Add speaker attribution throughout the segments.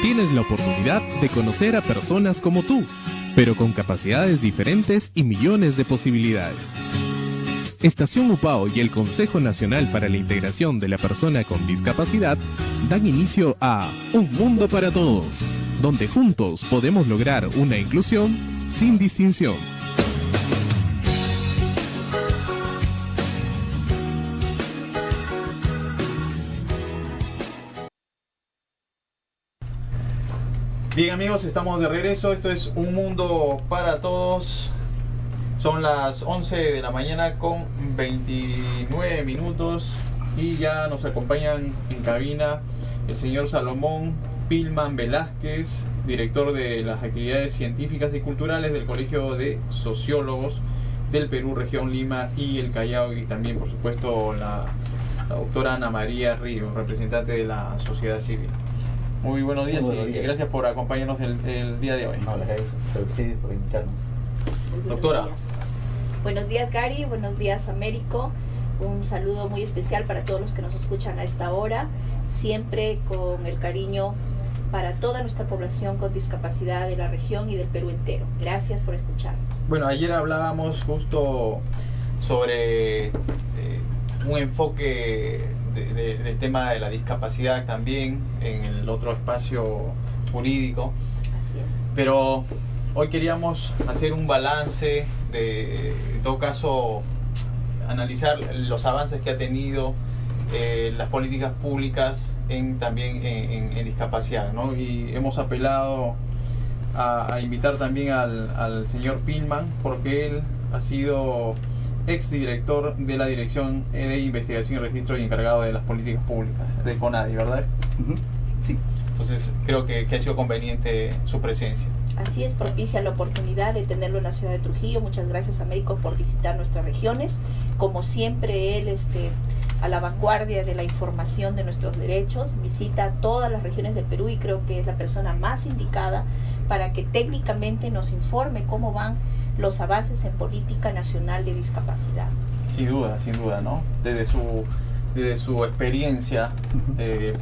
Speaker 1: Tienes la oportunidad de conocer a personas como tú, pero con capacidades diferentes y millones de posibilidades. Estación Upao y el Consejo Nacional para la Integración de la Persona con Discapacidad dan inicio a Un Mundo para Todos, donde juntos podemos lograr una inclusión sin distinción.
Speaker 2: Bien amigos, estamos de regreso. Esto es Un Mundo para Todos. Son las 11 de la mañana con 29 minutos y ya nos acompañan en cabina el señor Salomón Pilman Velázquez, director de las actividades científicas y culturales del Colegio de Sociólogos del Perú, Región Lima y el Callao, y también por supuesto la doctora Ana María Río, representante de la sociedad civil. Muy buenos días, y gracias por acompañarnos el día de hoy.
Speaker 3: No, les agradezco a ustedes por invitarnos.
Speaker 2: Doctora.
Speaker 4: Buenos días Gary, buenos días Américo. Un saludo muy especial para todos los que nos escuchan a esta hora, siempre con el cariño para toda nuestra población con discapacidad de la región y del Perú entero. Gracias por escucharnos.
Speaker 2: Bueno, ayer hablábamos justo sobre un enfoque del tema de la discapacidad también en el otro espacio jurídico.
Speaker 4: Así es.
Speaker 2: Pero hoy queríamos hacer un balance en todo caso, analizar los avances que ha tenido las políticas públicas también en discapacidad, ¿no? Y hemos apelado a invitar también al señor Pilman, porque él ha sido exdirector de la Dirección de Investigación y Registro y encargado de las políticas públicas de CONADI, ¿verdad?
Speaker 3: Sí.
Speaker 2: Entonces creo que ha sido conveniente su presencia.
Speaker 4: Así es, propicia la oportunidad de tenerlo en la ciudad de Trujillo. Muchas gracias Américo por visitar nuestras regiones. Como siempre él a la vanguardia de la información de nuestros derechos, visita todas las regiones del Perú y creo que es la persona más indicada para que técnicamente nos informe cómo van los avances en política nacional de discapacidad.
Speaker 2: Sin duda, ¿no? Desde su experiencia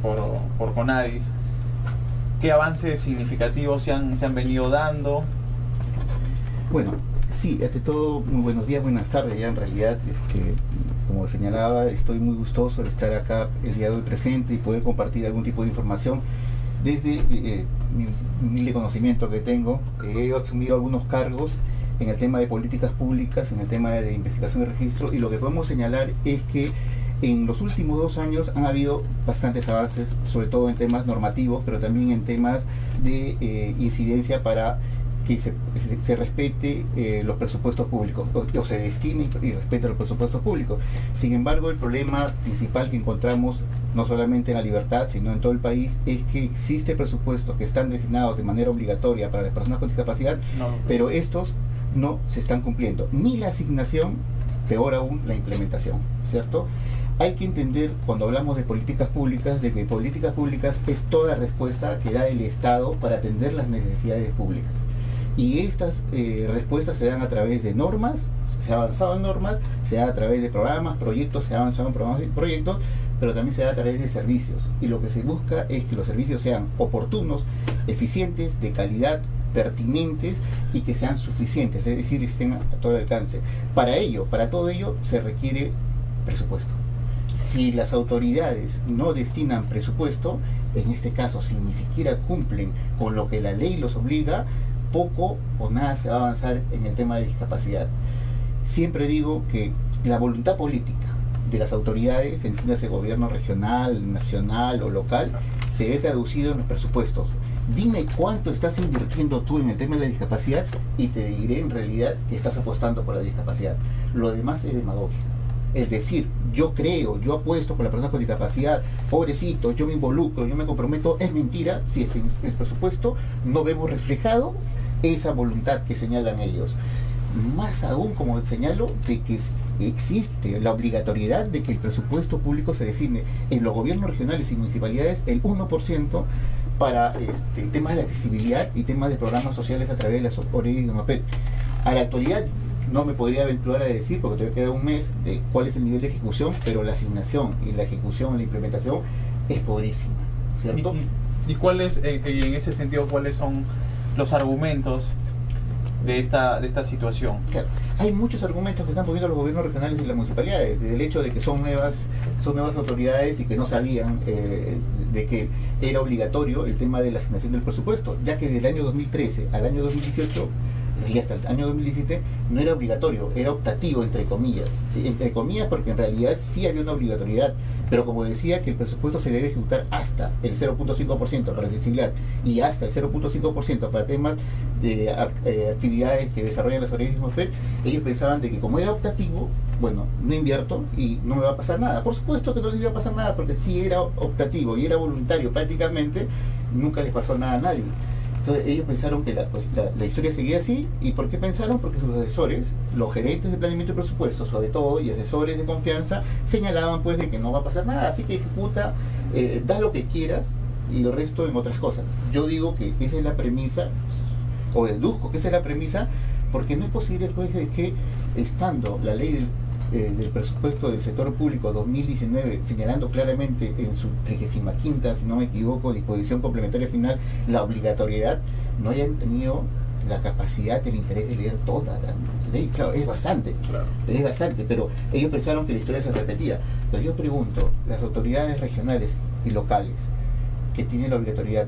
Speaker 2: por CONADIS, ¿qué avances significativos se han venido dando?
Speaker 3: Bueno, sí, ante todo, muy buenos días, buenas tardes. Ya en realidad, como señalaba, estoy muy gustoso de estar acá el día de hoy presente y poder compartir algún tipo de información. Desde mi humilde conocimiento que tengo, he asumido algunos cargos en el tema de políticas públicas, en el tema de investigación y registro, y lo que podemos señalar es que en los últimos 2 años han habido bastantes avances, sobre todo en temas normativos, pero también en temas de incidencia para que se respete los presupuestos públicos, o se destine y respete los presupuestos públicos. Sin embargo, el problema principal que encontramos, no solamente en La Libertad, sino en todo el país, es que existen presupuestos que están destinados de manera obligatoria para las personas con discapacidad, pero estos no se están cumpliendo, ni la asignación, peor aún la implementación, ¿cierto? Hay que entender, cuando hablamos de políticas públicas, de que políticas públicas es toda respuesta que da el Estado para atender las necesidades públicas. Y estas respuestas se dan a través de normas, se ha avanzado en normas, se da a través de programas, proyectos, se ha avanzado en programas y proyectos, pero también se da a través de servicios. Y lo que se busca es que los servicios sean oportunos, eficientes, de calidad, pertinentes y que sean suficientes, es decir, estén a todo alcance. Para todo ello se requiere presupuesto. Si las autoridades no destinan presupuesto, en este caso, si ni siquiera cumplen con lo que la ley los obliga, poco o nada se va a avanzar en el tema de discapacidad. Siempre digo que la voluntad política de las autoridades, entiéndase gobierno regional, nacional o local, se ve traducido en los presupuestos. Dime cuánto estás invirtiendo tú en el tema de la discapacidad y te diré en realidad que estás apostando por la discapacidad. Lo demás es demagogia. El decir, yo creo, yo apuesto por la persona con discapacidad, pobrecito, yo me involucro, yo me comprometo, es mentira si es que en el presupuesto no vemos reflejado esa voluntad que señalan ellos. Más aún, como señalo, de que existe la obligatoriedad de que el presupuesto público se designe en los gobiernos regionales y municipalidades el 1% para temas de accesibilidad y temas de programas sociales a través de la SOPORI y de MAPET. A la actualidad no me podría aventurar a decir, porque todavía queda un mes, de cuál es el nivel de ejecución, pero la asignación y la ejecución, la implementación es pobrísima, ¿cierto?
Speaker 2: ¿Y cuáles, y en ese sentido, cuáles son los argumentos de esta situación?
Speaker 3: Claro, hay muchos argumentos que están poniendo los gobiernos regionales y las municipalidades, desde el hecho de que son nuevas autoridades y que no sabían de que era obligatorio el tema de la asignación del presupuesto, ya que del año 2013 al año 2018, y hasta el año 2017, no era obligatorio, era optativo, entre comillas, porque en realidad sí había una obligatoriedad, pero como decía que el presupuesto se debe ejecutar hasta el 0.5% para accesibilidad y hasta el 0.5% para temas de actividades que desarrollan los organismos FED, ellos pensaban de que como era optativo, bueno, no invierto y no me va a pasar nada. Por supuesto que no les iba a pasar nada, porque si era optativo y era voluntario prácticamente, nunca les pasó nada a nadie. Entonces ellos pensaron que la historia seguía así. ¿Y por qué pensaron? Porque sus asesores, los gerentes de planeamiento de presupuesto sobre todo, y asesores de confianza, señalaban pues de que no va a pasar nada, así que ejecuta, da lo que quieras y el resto en otras cosas. Yo digo que esa es la premisa, o deduzco que esa es la premisa, porque no es posible pues de que, estando la ley del presupuesto del sector público 2019 señalando claramente en su 35ª, si no me equivoco, disposición complementaria final, la obligatoriedad, no hayan tenido la capacidad, el interés de leer toda la ley. Claro, es bastante, pero ellos pensaron que la historia se repetía. Pero yo pregunto, las autoridades regionales y locales que tienen la obligatoriedad,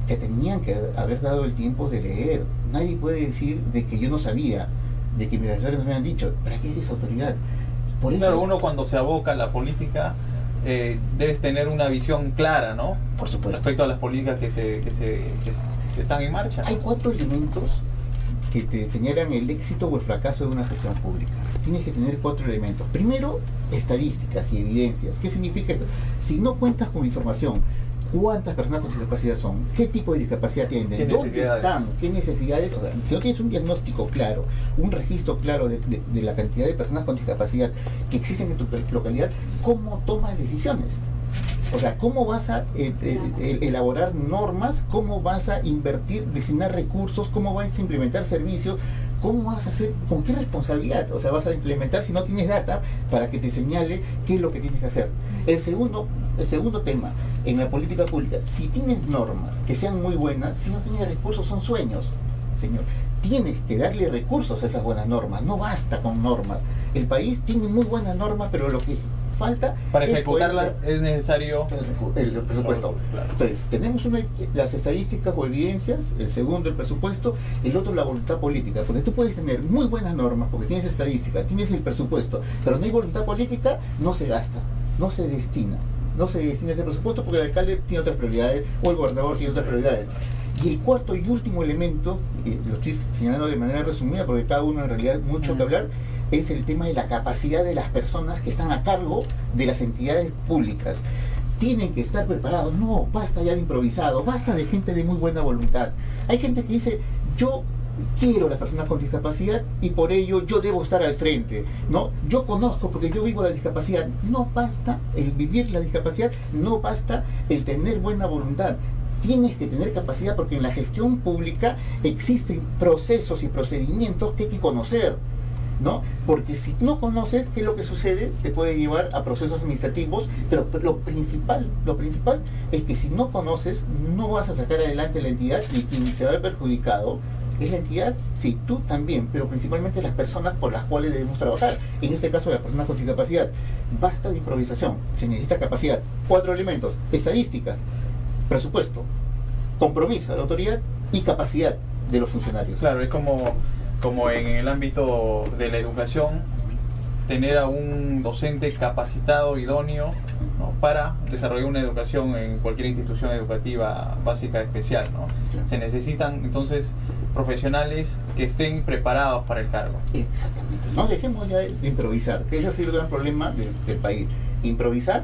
Speaker 3: que tenían que haber dado el tiempo de leer. Nadie puede decir de que yo no sabía, de que mis asesores no me han dicho. ¿Para qué eres autoridad? Por eso,
Speaker 2: claro, uno cuando se aboca a la política debes tener una visión clara, ¿no?
Speaker 3: Por supuesto.
Speaker 2: Respecto a las políticas que están en marcha.
Speaker 3: Hay 4 elementos que te señalan el éxito o el fracaso de una gestión pública. Tienes que tener 4 elementos. Primero, estadísticas y evidencias. ¿Qué significa eso? Si no cuentas con información, ¿cuántas personas con discapacidad son? ¿Qué tipo de discapacidad tienen? ¿Dónde están? ¿Qué necesidades? O sea, si no tienes un diagnóstico claro, un registro claro de la cantidad de personas con discapacidad que existen en tu localidad, ¿cómo tomas decisiones? O sea, ¿cómo vas a elaborar normas? ¿Cómo vas a invertir, designar recursos? ¿Cómo vas a implementar servicios? ¿Cómo vas a hacer? ¿Con qué responsabilidad? O sea, vas a implementar si no tienes data para que te señale qué es lo que tienes que hacer. El segundo tema, en la política pública, si tienes normas que sean muy buenas, si no tienes recursos son sueños, señor. Tienes que darle recursos a esas buenas normas, no basta con normas. El país tiene muy buenas normas, pero lo que falta
Speaker 2: para ejecutarla es necesario
Speaker 3: el presupuesto.
Speaker 2: Claro.
Speaker 3: Entonces, tenemos las estadísticas o evidencias, el segundo el presupuesto, el otro la voluntad política, porque tú puedes tener muy buenas normas, porque tienes estadística, tienes el presupuesto, pero no hay voluntad política, no se gasta, no se destina ese presupuesto porque el alcalde tiene otras prioridades o el gobernador tiene otras prioridades. Y el cuarto y último elemento, lo estoy señalando de manera resumida porque cada uno en realidad mucho que hablar, es el tema de la capacidad de las personas que están a cargo de las entidades públicas. Tienen que estar preparados, no basta ya de improvisado, basta de gente de muy buena voluntad. Hay gente que dice, yo quiero a las personas con discapacidad y por ello yo debo estar al frente, ¿no? Yo conozco porque yo vivo la discapacidad. No basta el vivir la discapacidad, no basta el tener buena voluntad. Tienes que tener capacidad porque en la gestión pública existen procesos y procedimientos que hay que conocer, ¿no? Porque si no conoces qué es lo que sucede, te puede llevar a procesos administrativos, pero lo principal es que si no conoces, no vas a sacar adelante la entidad y quien se va a ver perjudicado es la entidad, sí, tú también, pero principalmente las personas por las cuales debemos trabajar. En este caso, las personas con discapacidad. Basta de improvisación, se necesita capacidad. 4 elementos: estadísticas, presupuesto, compromiso de la autoridad y capacidad de los funcionarios.
Speaker 2: Claro, es como en el ámbito de la educación, tener a un docente capacitado, idóneo, ¿no?, para desarrollar una educación en cualquier institución educativa básica especial, ¿no?
Speaker 3: Claro.
Speaker 2: Se necesitan entonces profesionales que estén preparados para el cargo.
Speaker 3: Exactamente. No dejemos ya de improvisar, que ese ha sido el gran problema del país. Improvisar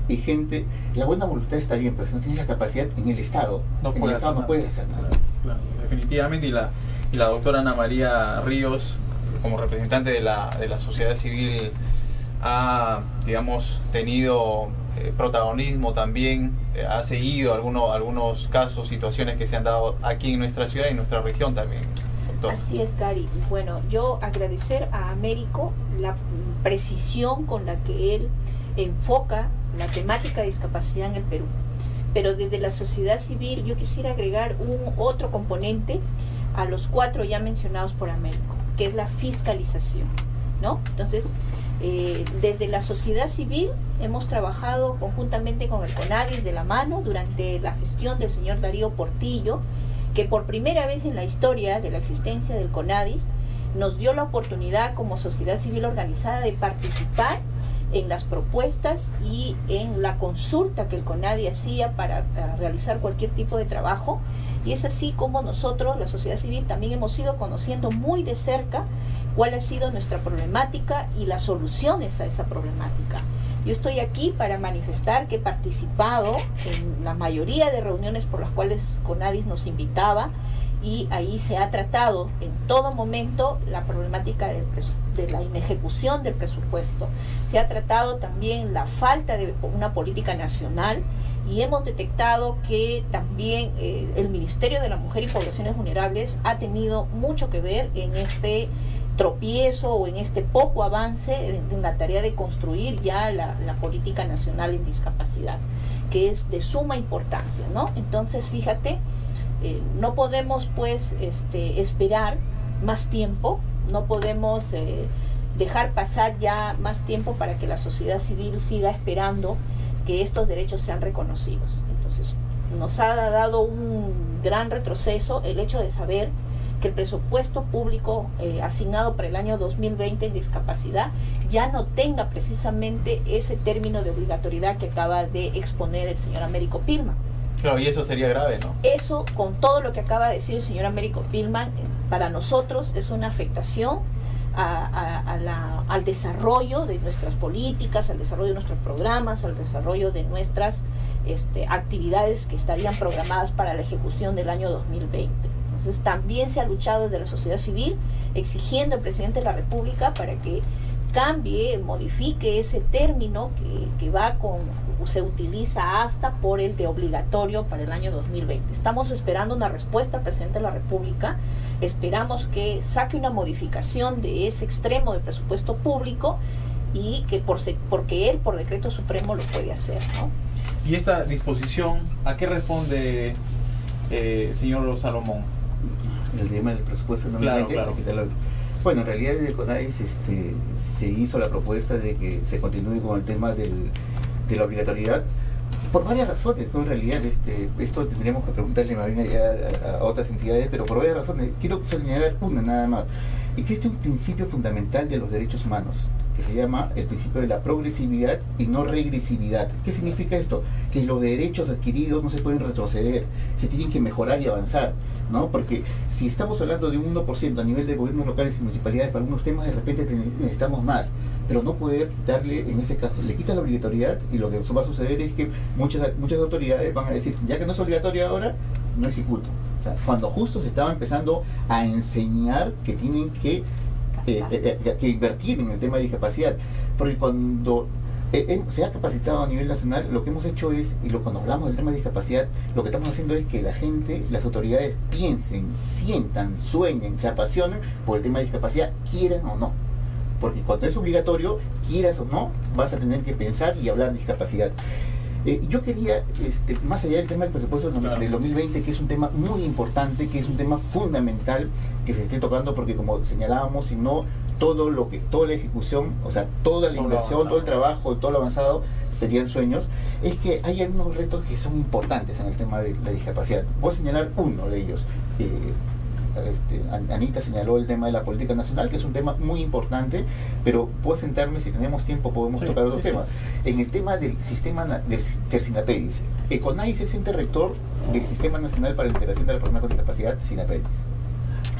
Speaker 3: y gente, la buena voluntad está bien, pero si no tienes la capacidad en el Estado, no puedes hacer nada.
Speaker 2: Claro, definitivamente, y la doctora Ana María Ríos, como representante de la sociedad civil, ha, digamos, tenido protagonismo también, ha seguido algunos casos, situaciones que se han dado aquí en nuestra ciudad y en nuestra región también, doctor.
Speaker 4: Así es, Gary. Bueno, yo agradecer a Américo la precisión con la que él enfoca la temática de discapacidad en el Perú. pero desde la sociedad civil yo quisiera agregar otro componente a los 4 ya mencionados por Américo, que es la fiscalización, ¿no? Entonces, desde la sociedad civil hemos trabajado conjuntamente con el CONADIS de la mano durante la gestión del señor Darío Portillo, que por primera vez en la historia de la existencia del CONADIS nos dio la oportunidad como sociedad civil organizada de participar en las propuestas y en la consulta que el CONADI hacía para realizar cualquier tipo de trabajo. Y es así como nosotros, la sociedad civil, también hemos ido conociendo muy de cerca cuál ha sido nuestra problemática y las soluciones a esa problemática. Yo estoy aquí para manifestar que he participado en la mayoría de reuniones por las cuales CONADIS nos invitaba, y ahí se ha tratado en todo momento la problemática de la inejecución del presupuesto. Se ha tratado también la falta de una política nacional, y hemos detectado que también el Ministerio de la Mujer y Poblaciones Vulnerables ha tenido mucho que ver en este tropiezo o en este poco avance en la tarea de construir ya la política nacional en discapacidad, que es de suma importancia, ¿no? Entonces, fíjate, no podemos pues esperar más tiempo, no podemos dejar pasar ya más tiempo para que la sociedad civil siga esperando que estos derechos sean reconocidos. Entonces, nos ha dado un gran retroceso el hecho de saber que el presupuesto público asignado para el año 2020 en discapacidad ya no tenga precisamente ese término de obligatoriedad que acaba de exponer el señor Américo Pilman.
Speaker 2: Claro, y eso sería grave, ¿no?
Speaker 4: Eso, con todo lo que acaba de decir el señor Américo Pilman, para nosotros es una afectación al desarrollo de nuestras políticas, al desarrollo de nuestros programas, al desarrollo de nuestras actividades que estarían programadas para la ejecución del año 2020. Entonces, también se ha luchado desde la sociedad civil, exigiendo al presidente de la República para que cambie, modifique ese término que se utiliza hasta por el de obligatorio para el año 2020. Estamos esperando una respuesta al presidente de la República. Esperamos que saque una modificación de ese extremo del presupuesto público, y que porque él por decreto supremo lo puede hacer, ¿no?
Speaker 2: ¿Y esta disposición a qué responde, señor Salomón?
Speaker 3: El tema del presupuesto no
Speaker 2: claro.
Speaker 3: Bueno, en realidad desde el CONADIS se hizo la propuesta de que se continúe con el tema de la obligatoriedad por varias razones, ¿no? En realidad esto tendríamos que preguntarle más bien a otras entidades, pero por varias razones. Quiero señalar una nada más. Existe un principio fundamental de los derechos humanos que se llama el principio de la progresividad y no regresividad. ¿Qué significa esto? Que los derechos adquiridos no se pueden retroceder, se tienen que mejorar y avanzar, ¿no? Porque si estamos hablando de un 1% a nivel de gobiernos locales y municipalidades para algunos temas, de repente necesitamos más, pero no poder quitarle, en este caso, le quita la obligatoriedad, y lo que va a suceder es que muchas autoridades van a decir, ya que no es obligatorio ahora, no ejecuto. O sea, cuando justo se estaba empezando a enseñar que tienen que invertir en el tema de discapacidad, porque cuando se ha capacitado a nivel nacional, lo que hemos hecho es, cuando hablamos del tema de discapacidad, lo que estamos haciendo es que la gente, las autoridades piensen, sientan, sueñen, se apasionen por el tema de discapacidad, quieran o no, porque cuando es obligatorio, quieras o no, vas a tener que pensar y hablar de discapacidad. Yo quería, más allá del tema del presupuesto del 2020, que es un tema muy importante, que es un tema fundamental que se esté tocando, porque como señalábamos, si no, toda la ejecución, o sea, toda la inversión, todo el trabajo, todo lo avanzado serían sueños. Es que hay algunos retos que son importantes en el tema de la discapacidad. Voy a señalar uno de ellos. Anita señaló el tema de la política nacional, que es un tema muy importante, pero puedo sentarme, si tenemos tiempo podemos tocar otro tema. En el tema del sistema del SINAPEDIS, CONADIS es ente rector del Sistema Nacional para la Integración de la Persona con Discapacidad, SINAPEDIS,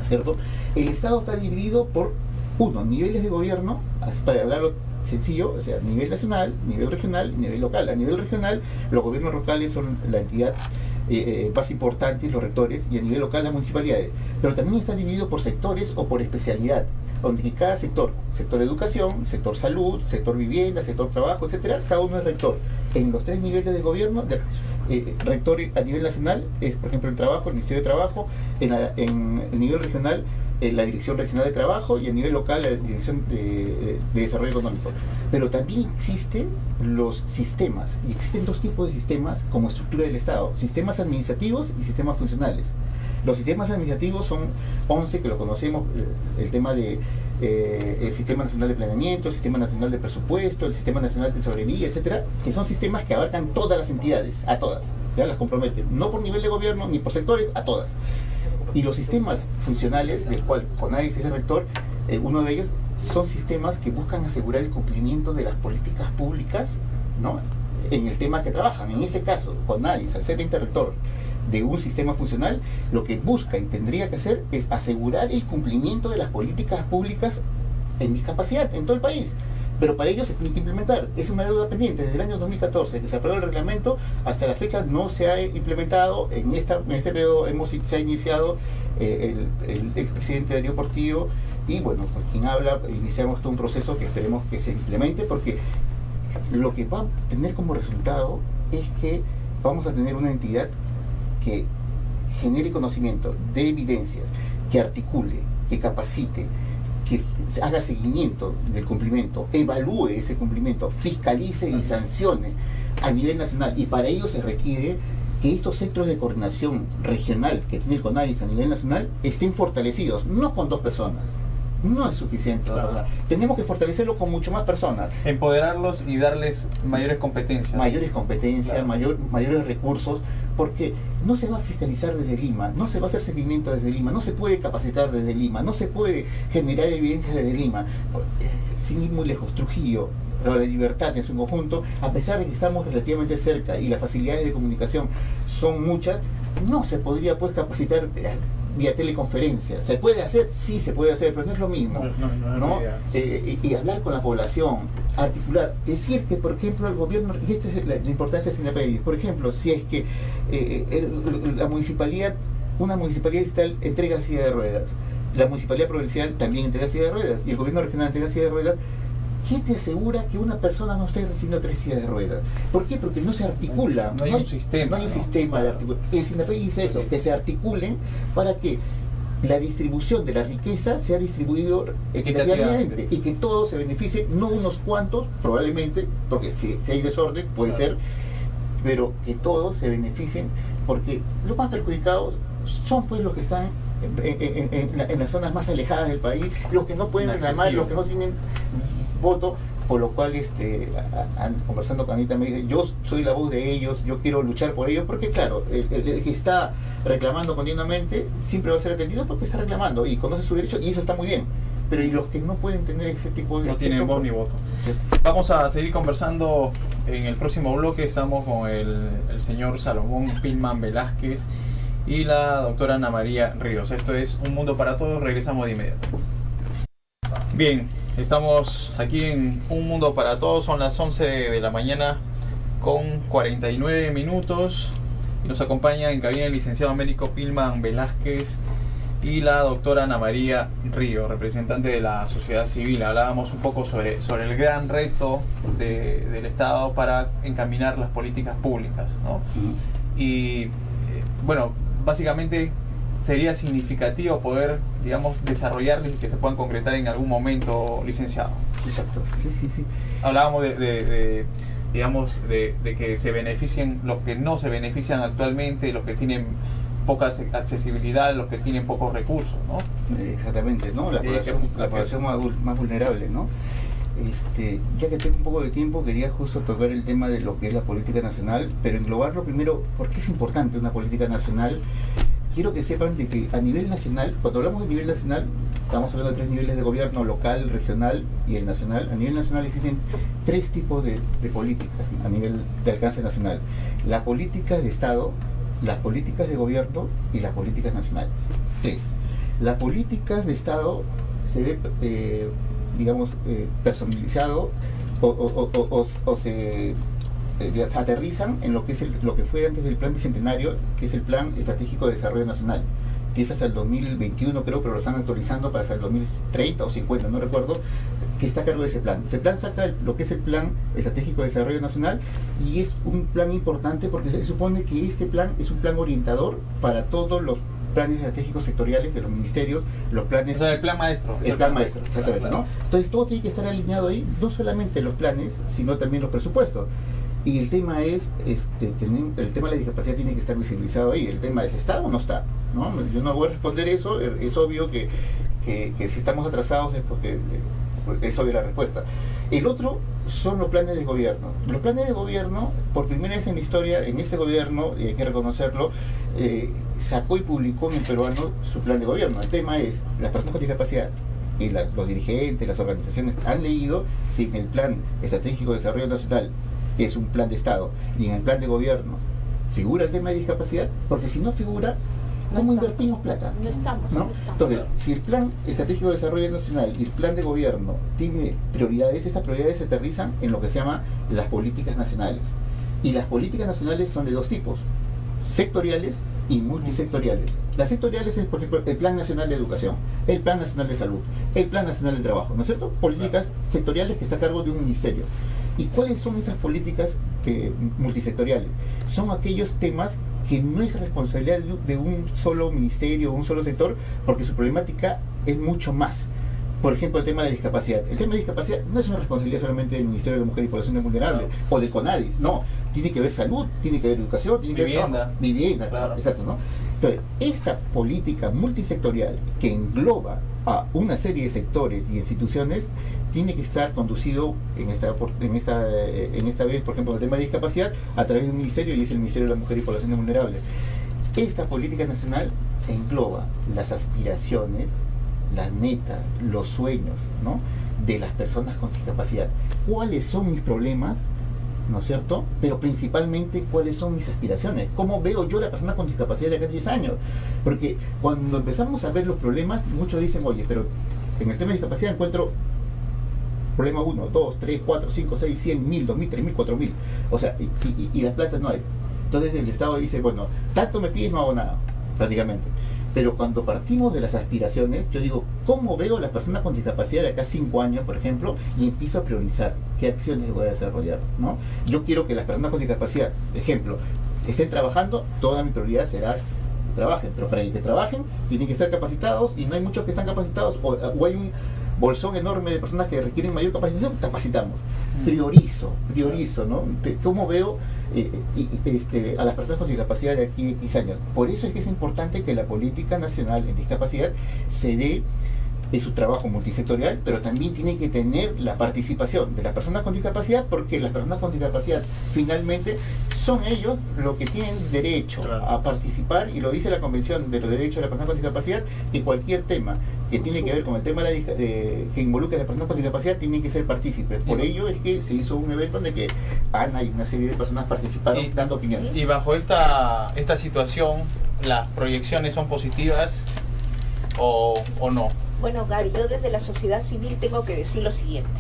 Speaker 3: ¿cierto? El Estado está dividido por niveles de gobierno, para hablarlo sencillo, o sea, nivel nacional, nivel regional y nivel local. A nivel regional, los gobiernos locales son la entidad más importante, los rectores, y a nivel local las municipalidades, pero también está dividido por sectores o por especialidad, donde cada sector educación, sector salud, sector vivienda, sector trabajo, etcétera, cada uno es rector en los 3 niveles de gobierno rector a nivel nacional es, por ejemplo, el trabajo, el Ministerio de Trabajo, en el nivel regional, la Dirección Regional de Trabajo, y a nivel local, la Dirección de Desarrollo Económico. Pero también existen los sistemas, y existen dos tipos de sistemas como estructura del Estado: sistemas administrativos y sistemas funcionales. Los sistemas administrativos son 11, que lo conocemos, el tema de el Sistema Nacional de Planeamiento, el Sistema Nacional de Presupuesto, el Sistema Nacional de Tesorería, etcétera, que son sistemas que abarcan todas las entidades, a todas, ya las comprometen, no por nivel de gobierno ni por sectores, a todas. Y los sistemas funcionales, del cual CONADIS es el rector, uno de ellos, son sistemas que buscan asegurar el cumplimiento de las políticas públicas, ¿no?, en el tema que trabajan. En ese caso, CONADIS, al ser interrector de un sistema funcional, lo que busca y tendría que hacer es asegurar el cumplimiento de las políticas públicas en discapacidad en todo el país. Pero para ello se tiene que implementar. Es una deuda pendiente. Desde el año 2014, que se aprobó el reglamento, hasta la fecha no se ha implementado. En este periodo se ha iniciado el expresidente Darío Portillo, y bueno, con quien habla, iniciamos todo un proceso que esperemos que se implemente, porque lo que va a tener como resultado es que vamos a tener una entidad que genere conocimiento, de evidencias, que articule, que capacite, que haga seguimiento del cumplimiento, evalúe ese cumplimiento, fiscalice y sancione a nivel nacional. Y para ello se requiere que estos centros de coordinación regional que tiene el CONADIS a nivel nacional estén fortalecidos, no con 2 personas. No es suficiente. Claro. Tenemos que fortalecerlo con mucho más personas.
Speaker 2: Empoderarlos y darles mayores competencias.
Speaker 3: Mayores competencias, claro. Mayores recursos, porque no se va a fiscalizar desde Lima, no se va a hacer seguimiento desde Lima, no se puede capacitar desde Lima, no se puede generar evidencias desde Lima. Sin ir muy lejos, Trujillo, La Libertad en su conjunto, a pesar de que estamos relativamente cerca y las facilidades de comunicación son muchas, no se podría pues capacitar vía teleconferencia. ¿Se puede hacer? Sí, se puede hacer, pero no es lo mismo, ¿no? Y hablar con la población, articular, decir que, por ejemplo, el gobierno, y esta es la importancia de SINAPREDIS, por ejemplo, si es que la municipalidad, una municipalidad distrital entrega silla de ruedas, la municipalidad provincial también entrega silla de ruedas, y el gobierno regional entrega silla de ruedas, ¿qué te asegura que una persona no esté recibiendo 3 sillas de ruedas? ¿Por qué? Porque no se articula.
Speaker 2: No hay un sistema.
Speaker 3: No hay un sistema de articulación. El SINAPREDIS dice eso, que se articulen para que la distribución de la riqueza sea distribuido equitativamente y que todos se beneficien, no unos cuantos, probablemente, porque si hay desorden, puede ser, pero que todos se beneficien, porque los más perjudicados son pues los que están en las zonas más alejadas del país, los que no pueden reclamar, los que no tienen voto, por lo cual conversando con Anita me dice, yo soy la voz de ellos, yo quiero luchar por ellos, porque claro, el que está reclamando continuamente siempre va a ser atendido porque está reclamando y conoce su derecho, y eso está muy bien, pero y los que no pueden tener ese tipo de
Speaker 2: no tienen voz ni voto. ¿Sí? Vamos a seguir conversando en el próximo bloque. Estamos con el señor Salomón Pilman Velázquez y la doctora Ana María Ríos. Esto es Un Mundo para Todos. Regresamos de inmediato. Bien, estamos aquí en Un Mundo para Todos. Son las 11 de la mañana con 49 minutos. Y nos acompaña en cabina el licenciado Américo Pilman Velázquez y la doctora Ana María Ríos, representante de la sociedad civil. Hablábamos un poco sobre el gran reto del Estado para encaminar las políticas públicas, ¿no? Y bueno, básicamente sería significativo poder, digamos, desarrollarlos y que se puedan concretar en algún momento, licenciado.
Speaker 3: Exacto, sí.
Speaker 2: Hablábamos digamos, de que se beneficien los que no se benefician actualmente, los que tienen poca accesibilidad, los que tienen pocos recursos, ¿no?
Speaker 3: Exactamente, ¿no? La población más vulnerable, ¿no? Ya que tengo un poco de tiempo, quería justo tocar el tema de lo que es la política nacional, pero englobarlo primero, ¿por qué es importante una política nacional? Quiero que sepan de que a nivel nacional, cuando hablamos de nivel nacional, estamos hablando de 3 niveles de gobierno: local, regional y el nacional. A nivel nacional existen 3 tipos de políticas a nivel de alcance nacional: las políticas de Estado, las políticas de gobierno y las políticas nacionales. 3. Las políticas de Estado se ve, personalizado o se aterrizan en lo que es lo que fue antes del Plan Bicentenario, que es el Plan Estratégico de Desarrollo Nacional, que es hasta el 2021 creo, pero lo están actualizando para hasta el 2030 o 50, no recuerdo, que está a cargo de ese plan. Ese plan saca lo que es el Plan Estratégico de Desarrollo Nacional, y es un plan importante porque se supone que este plan es un plan orientador para todos los planes estratégicos sectoriales de los ministerios, los planes...
Speaker 2: O sea, el plan maestro.
Speaker 3: El plan maestro, exactamente, ¿no? Entonces todo tiene que estar alineado ahí, no solamente los planes, sino también los presupuestos. Y el tema es, el tema de la discapacidad tiene que estar visibilizado ahí. El tema es, ¿está o no está? ¿No? Yo no voy a responder eso, es obvio que si estamos atrasados es porque es obvia la respuesta. El otro son los planes de gobierno. Los planes de gobierno, por primera vez en la historia, en este gobierno, y hay que reconocerlo, sacó y publicó en el peruano su plan de gobierno. El tema es, las personas con discapacidad y los dirigentes, las organizaciones han leído si en el Plan Estratégico de Desarrollo Nacional, que es un plan de Estado, y en el plan de gobierno figura el tema de discapacidad, porque si no figura, ¿cómo invertimos plata?
Speaker 4: No estamos.
Speaker 3: Entonces, si el Plan Estratégico de Desarrollo Nacional y el plan de gobierno tiene prioridades, estas prioridades se aterrizan en lo que se llama las políticas nacionales. Y las políticas nacionales son de dos tipos: sectoriales y multisectoriales. Las sectoriales es, por ejemplo, el Plan Nacional de Educación, el Plan Nacional de Salud, el Plan Nacional de Trabajo, ¿no es cierto? Políticas sectoriales que está a cargo de un ministerio. ¿Y cuáles son esas políticas multisectoriales? Son aquellos temas que no es responsabilidad de un solo ministerio o un solo sector, porque su problemática es mucho más. Por ejemplo, el tema de la discapacidad. El tema de discapacidad no es una responsabilidad solamente del Ministerio de la Mujer y Poblaciones Vulnerables, o de CONADIS, no. Tiene que ver salud, tiene que ver educación, tiene que ver vivienda,
Speaker 2: claro.
Speaker 3: Exacto, ¿no? Entonces, esta política multisectorial que engloba a una serie de sectores y instituciones tiene que estar conducido en esta vez, por ejemplo, el tema de discapacidad, a través de un ministerio, y es el Ministerio de la Mujer y Poblaciones Vulnerables. Esta política nacional engloba las aspiraciones, las metas, los sueños, ¿no?, de las personas con discapacidad. ¿Cuáles son mis problemas? ¿No es cierto? Pero principalmente, ¿cuáles son mis aspiraciones? ¿Cómo veo yo a la persona con discapacidad de acá a 10 años? Porque cuando empezamos a ver los problemas, muchos dicen, oye, pero en el tema de discapacidad encuentro problema 1, 2, 3, 4, 5, 6, 100, 1000, 2000, 3000, 4000. O sea, y la plata no hay. Entonces el Estado dice, bueno, tanto me pides, no hago nada, prácticamente. Pero cuando partimos de las aspiraciones, yo digo, ¿cómo veo a las personas con discapacidad de acá a 5 años, por ejemplo? Y empiezo a priorizar qué acciones voy a desarrollar, ¿no? Yo quiero que las personas con discapacidad, ejemplo, estén trabajando, toda mi prioridad será que trabajen, pero para que trabajen tienen que ser capacitados, y no hay muchos que están capacitados, o hay un bolsón enorme de personas que requieren mayor capacitación, capacitamos. Priorizo, ¿no? ¿Cómo veo a las personas con discapacidad de aquí a 10 años? Por eso es que es importante que la política nacional en discapacidad se dé en su trabajo multisectorial, pero también tiene que tener la participación de las personas con discapacidad, porque las personas con discapacidad finalmente son ellos los que tienen derecho a participar, y lo dice la Convención de los Derechos de las Personas con Discapacidad, que cualquier tema que tiene que ver con el tema que involucre a las personas con discapacidad tiene que ser partícipes. Por ello es que se hizo un evento en el que Ana y una serie de personas participaron dando opiniones.
Speaker 2: Y bajo esta situación, ¿las proyecciones son positivas o no?
Speaker 4: Bueno, Gary, yo desde la sociedad civil tengo que decir lo siguiente.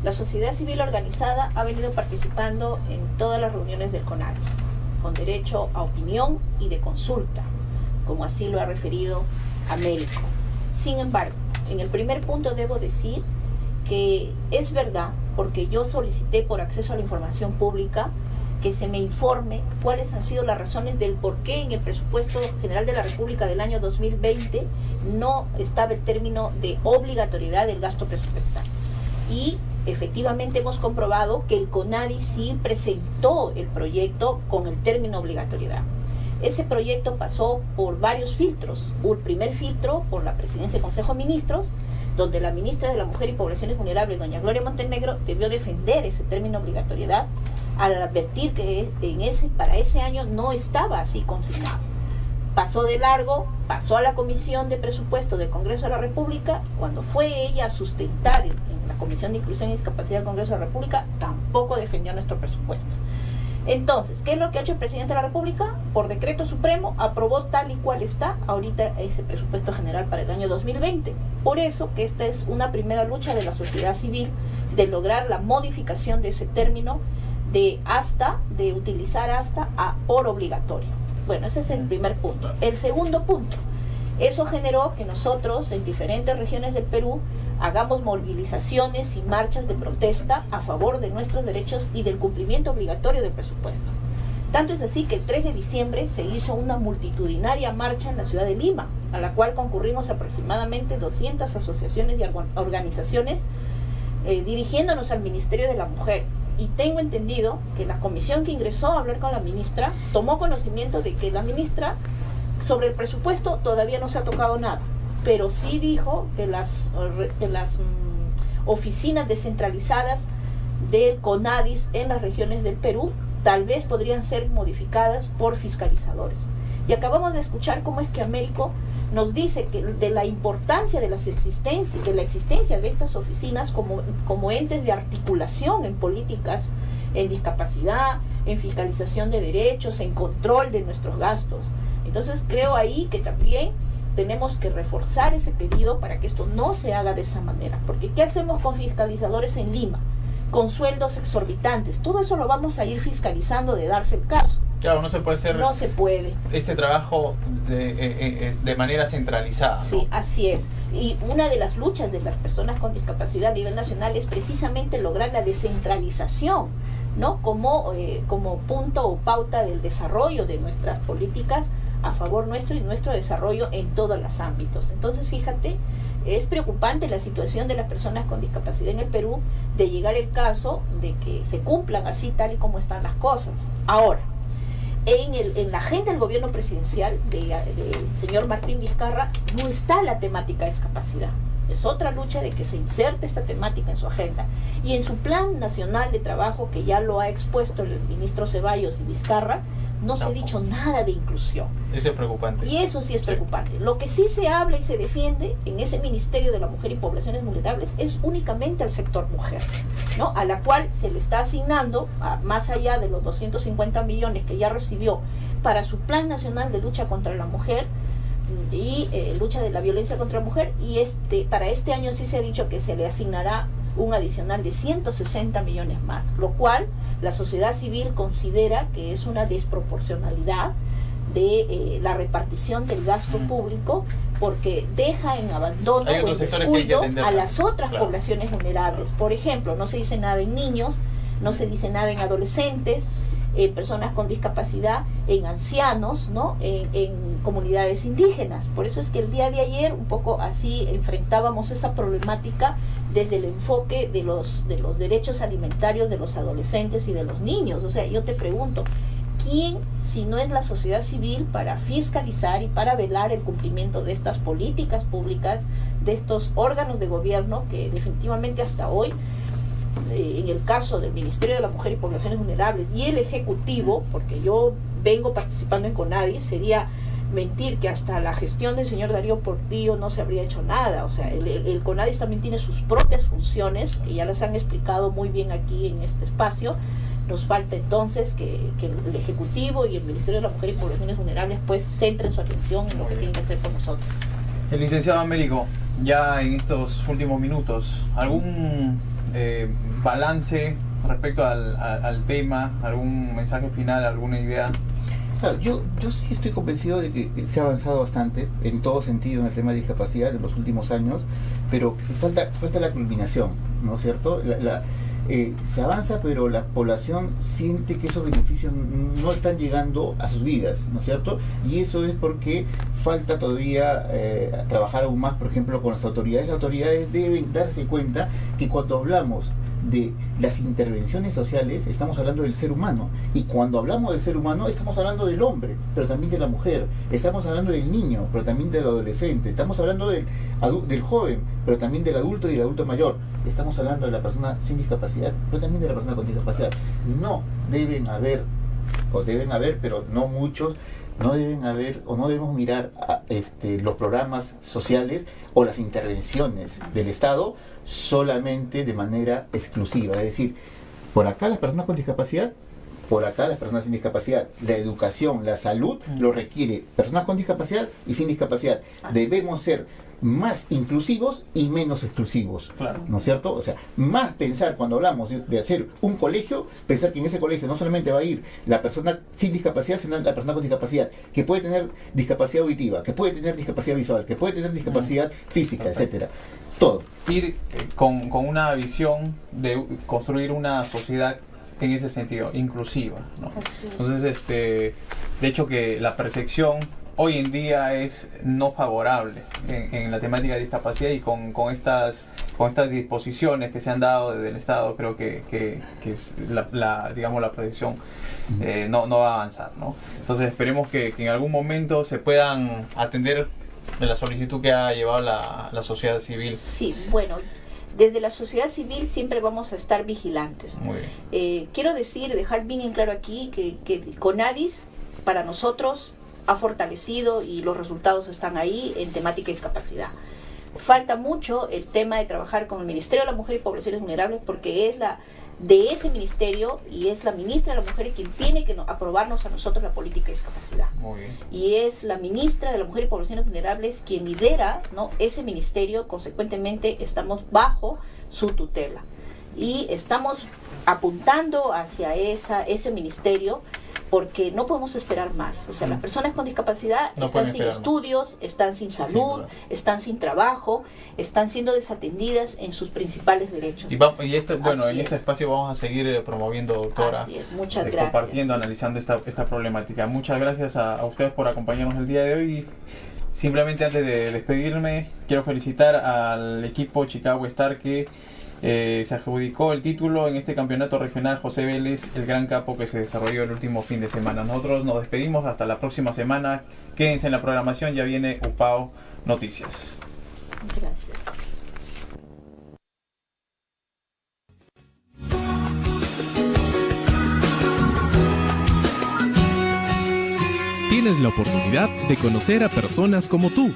Speaker 4: La sociedad civil organizada ha venido participando en todas las reuniones del CONADIS, con derecho a opinión y de consulta, como así lo ha referido Américo. Sin embargo, en el primer punto debo decir que es verdad, porque yo solicité por acceso a la información pública que se me informe cuáles han sido las razones del por qué en el presupuesto general de la República del año 2020 no estaba el término de obligatoriedad del gasto presupuestal. Y efectivamente hemos comprobado que el CONADIS sí presentó el proyecto con el término obligatoriedad. Ese proyecto pasó por varios filtros. Un primer filtro por la Presidencia del Consejo de Ministros, donde la ministra de la Mujer y Poblaciones Vulnerables, doña Gloria Montenegro, debió defender ese término obligatoriedad al advertir que para ese año no estaba así consignado. Pasó de largo, pasó a la Comisión de Presupuesto del Congreso de la República. Cuando fue ella a sustentar en la Comisión de Inclusión y Discapacidad del Congreso de la República, tampoco defendió nuestro presupuesto. Entonces, ¿qué es lo que ha hecho el presidente de la República? Por decreto supremo aprobó tal y cual está ahorita ese presupuesto general para el año 2020. Por eso que esta es una primera lucha de la sociedad civil, de lograr la modificación de ese término de utilizar hasta a por obligatorio. Bueno, ese es el primer punto. El segundo punto, eso generó que nosotros en diferentes regiones del Perú hagamos movilizaciones y marchas de protesta a favor de nuestros derechos y del cumplimiento obligatorio del presupuesto. Tanto es así que el 3 de diciembre se hizo una multitudinaria marcha en la ciudad de Lima, a la cual concurrimos aproximadamente 200 asociaciones y organizaciones dirigiéndonos al Ministerio de la Mujer. Y tengo entendido que la comisión que ingresó a hablar con la ministra tomó conocimiento de que la ministra sobre el presupuesto todavía no se ha tocado nada, pero sí dijo que las oficinas descentralizadas del CONADIS en las regiones del Perú tal vez podrían ser modificadas por fiscalizadores. Y acabamos de escuchar cómo es que Américo nos dice que de la importancia de la existencia de estas oficinas como entes de articulación en políticas, en discapacidad, en fiscalización de derechos, en control de nuestros gastos. Entonces creo ahí que también tenemos que reforzar ese pedido para que esto no se haga de esa manera. Porque ¿qué hacemos con fiscalizadores en Lima? Con sueldos exorbitantes. Todo eso lo vamos a ir fiscalizando de darse el caso.
Speaker 2: Claro, no se puede hacer.
Speaker 4: No se puede.
Speaker 2: Este trabajo de manera centralizada, ¿no?
Speaker 4: Sí, así es. Y una de las luchas de las personas con discapacidad a nivel nacional es precisamente lograr la descentralización, ¿no? Como punto o pauta del desarrollo de nuestras políticas a favor nuestro y nuestro desarrollo en todos los ámbitos. Entonces, fíjate, es preocupante la situación de las personas con discapacidad en el Perú, de llegar el caso de que se cumplan así tal y como están las cosas. Ahora, en la agenda del gobierno presidencial del señor Martín Vizcarra no está la temática de discapacidad. Es otra lucha de que se inserte esta temática en su agenda. Y en su plan nacional de trabajo, que ya lo ha expuesto el ministro Ceballos y Vizcarra, no se ha dicho nada de inclusión.
Speaker 2: Eso es preocupante.
Speaker 4: Y eso sí es preocupante. Lo que sí se habla y se defiende en ese Ministerio de la Mujer y Poblaciones Vulnerables es únicamente al sector mujer, ¿no? A la cual se le está asignando, más allá de los 250 millones que ya recibió para su Plan Nacional de Lucha contra la Mujer y lucha de la violencia contra la mujer, y para este año sí se ha dicho que se le asignará un adicional de 160 millones más, lo cual la sociedad civil considera que es una desproporcionalidad de la repartición del gasto público, porque deja en abandono o en descuido a las otras poblaciones vulnerables. Por ejemplo, no se dice nada en niños, no se dice nada en adolescentes, en personas con discapacidad, en ancianos, ¿no? En comunidades indígenas. Por eso es que el día de ayer un poco así enfrentábamos esa problemática desde el enfoque de los derechos alimentarios de los adolescentes y de los niños. O sea, yo te pregunto, ¿quién, si no es la sociedad civil, para fiscalizar y para velar el cumplimiento de estas políticas públicas, de estos órganos de gobierno que definitivamente hasta hoy, en el caso del Ministerio de la Mujer y Poblaciones Vulnerables y el Ejecutivo, porque yo vengo participando en CONADIS, sería mentir que hasta la gestión del señor Darío Portillo no se habría hecho nada? O sea, el CONADIS también tiene sus propias funciones, que ya las han explicado muy bien aquí en este espacio. Nos falta entonces que el Ejecutivo y el Ministerio de la Mujer y Poblaciones Vulnerables pues centren su atención en lo que tienen que hacer con nosotros.
Speaker 2: El licenciado Américo, ya en estos últimos minutos, ¿algún balance respecto al tema? ¿Algún mensaje final, alguna idea?
Speaker 3: Claro, yo sí estoy convencido de que se ha avanzado bastante en todo sentido en el tema de discapacidad en los últimos años, pero falta la culminación, ¿no es cierto? Se avanza, pero la población siente que esos beneficios no están llegando a sus vidas, ¿no es cierto? Y eso es porque falta todavía trabajar aún más, por ejemplo, con las autoridades. Las autoridades deben darse cuenta que cuando hablamos de las intervenciones sociales estamos hablando del ser humano, y cuando hablamos del ser humano estamos hablando del hombre, pero también de la mujer, estamos hablando del niño, pero también del adolescente, estamos hablando del joven, pero también del adulto y del adulto mayor, estamos hablando de la persona sin discapacidad, pero también de la persona con discapacidad. No deben haber, pero no muchos, no deben haber o no debemos mirar los programas sociales o las intervenciones del Estado solamente de manera exclusiva, es decir, por acá las personas con discapacidad, por acá las personas sin discapacidad. La educación, la salud lo requiere personas con discapacidad y sin discapacidad. Debemos ser más inclusivos y menos exclusivos,
Speaker 2: Claro.
Speaker 3: ¿no es cierto? O sea, más pensar cuando hablamos de hacer un colegio, pensar que en ese colegio no solamente va a ir la persona sin discapacidad, sino la persona con discapacidad, que puede tener discapacidad auditiva, que puede tener discapacidad visual, que puede tener discapacidad física,
Speaker 2: Perfecto.
Speaker 3: etcétera. Todo.
Speaker 2: Ir con una visión de construir una sociedad en ese sentido, inclusiva, ¿no?
Speaker 4: Así es.
Speaker 2: Entonces, de hecho que la percepción hoy en día es no favorable en la temática de discapacidad, y con estas disposiciones que se han dado desde el Estado, creo que es digamos, la percepción no va a avanzar, ¿no? Entonces esperemos que en algún momento se puedan atender de la solicitud que ha llevado la sociedad civil.
Speaker 4: Sí, bueno, desde la sociedad civil siempre vamos a estar vigilantes.
Speaker 2: Muy bien.
Speaker 4: Quiero dejar bien en claro aquí que CONADIS para nosotros ha fortalecido y los resultados están ahí en temática de discapacidad. Falta mucho el tema de trabajar con el Ministerio de la Mujer y Poblaciones Vulnerables, porque es de ese ministerio y es la ministra de la Mujer quien tiene que aprobarnos a nosotros la política de discapacidad.
Speaker 2: Muy bien.
Speaker 4: Y es la ministra de la Mujer y Poblaciones Vulnerables quien lidera, ¿no?, ese ministerio. Consecuentemente estamos bajo su tutela y estamos apuntando hacia ese ministerio, porque no podemos esperar más. O sea, las personas con discapacidad
Speaker 2: No
Speaker 4: están
Speaker 2: pueden
Speaker 4: sin
Speaker 2: esperar más.
Speaker 4: estudios, están sin salud,
Speaker 2: duda.
Speaker 4: están sin trabajo, están siendo desatendidas en sus principales derechos.
Speaker 2: En
Speaker 4: Así
Speaker 2: este
Speaker 4: es.
Speaker 2: espacio vamos a seguir promoviendo, doctora,
Speaker 4: Así es. Muchas gracias.
Speaker 2: compartiendo, analizando esta problemática. Muchas gracias a ustedes por acompañarnos el día de hoy. Y simplemente antes de despedirme, quiero felicitar al equipo Chicago Star que se adjudicó el título en este campeonato regional José Vélez, el Gran Capo, que se desarrolló el último fin de semana. Nosotros nos despedimos hasta la próxima semana. Quédense en la programación, ya viene UPAO Noticias.
Speaker 4: Gracias.
Speaker 1: Tienes la oportunidad de conocer a personas como tú,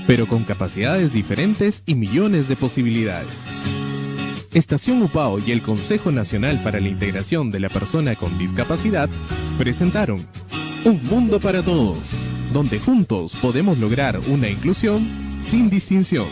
Speaker 1: pero con capacidades diferentes y millones de posibilidades. Estación UPAO y el Consejo Nacional para la Integración de la Persona con Discapacidad presentaron Un Mundo para Todos, donde juntos podemos lograr una inclusión sin distinción.